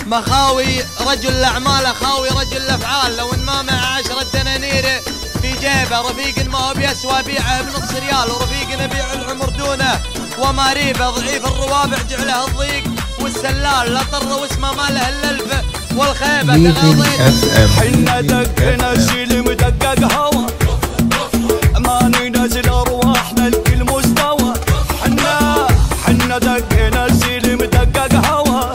مخاوي رجل الأعمال أخاوي رجل الأفعال، لو إن ما مع 10 دنانير في جيبه، رفيق ما هو بيسوى بيعه بنص ريال، ورفيق نبيع العمر دونه وما ريبه، ضعيف الروابع جعله الضيق والسلال، لا طر واسمه ما له الا الف والخيبه تغاضين. حنا دقنا شيل مدقق هوا، ما ننزل ارواحنا لكل مستوى. حنا دقنا شيل مدقق هوا،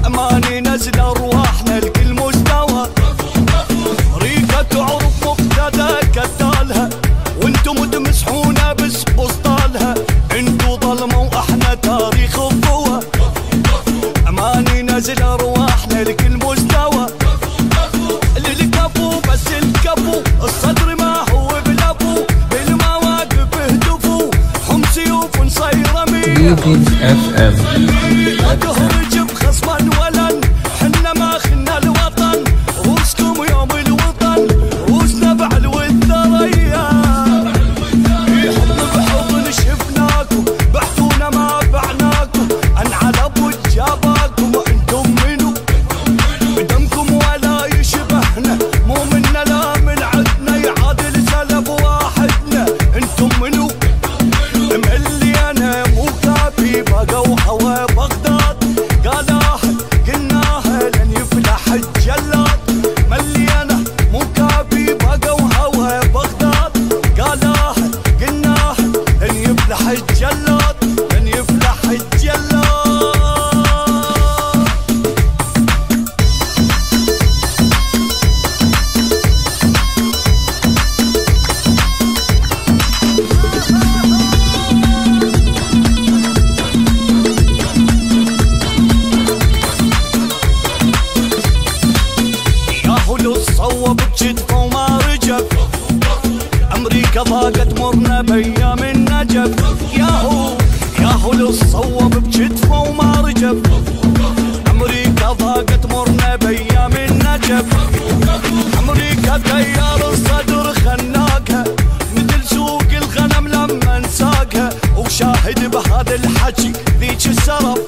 ما ننزل ارواحنا لكل مستوى. ريقة عرف مقتدى كتالها، وانتم تمسحونا بس بسطالها. انتو ظلمة واحنا تاريخ الضوى، ما ننزل ارواحنا لكل مستوى. للكفو بس الكفو، الصدر ما هو بلفو، بالمواقف اهتفوا، حم سيوف نصير مية. لا تهرج بخصما ولن، حنا ما خنا الوطن، روسكم يوم الوطن، روسنا بعل والثريا. حضن بحضن شفناكم، بحثونا ما بعناكم، انعلب وجاباكم. انتم منو بدمكم ولا يشبهنا، مو منا لا من عدنا، يعادل سلف واحدنا. انتم منو مليانة مو كافي، بقوا حوا بغداد قالها قلناها لن يفلح الجلاد. مليانة مو كافي، بقوا حوا بغداد قالها قلناها لن يفلح الجلاد، لن يفلح الجلاد. صوب بجدفه وما رجف، امريكا ضاقت مرنا بايام النجف. ياهو لو صوب بجدفه وما رجف، امريكا ضاقت مرنا بايام النجف. امريكا تيار الصدر خناقها، مثل سوق الغنم لما نساقها، وشاهد بهذا الحكي ذيك السرف.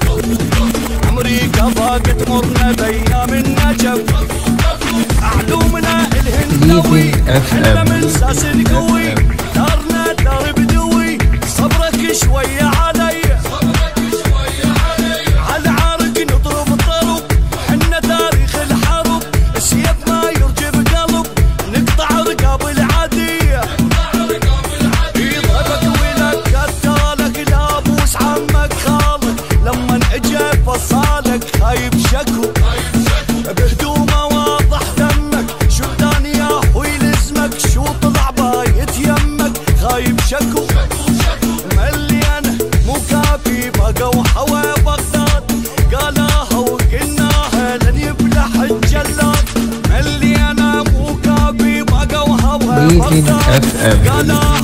امريكا ضاقت مرنا بايام النجف، علومنا الهندوي حنا من ساس القوي، دارنا دار بدوي. صبرك شوية علي، على عارق نضرب الضرب، حنا تاريخ الحرب، السيف ما يرجب قلب، نقطع رقاب العادية. يضربك ولك قتالك، لا بوس عمك خالك، لما اجى فصالك خايب شكو بهدومه واضح دمك. شو ثاني يا اخوي لاسمك، شو طلع بايت يمك، خايب شكو. مليانه مو كافي، بقوا حوا بغداد قالها وقلناها لن يفلح الجلاد. مليانه مو كافي، بقوا حوا بغداد قالها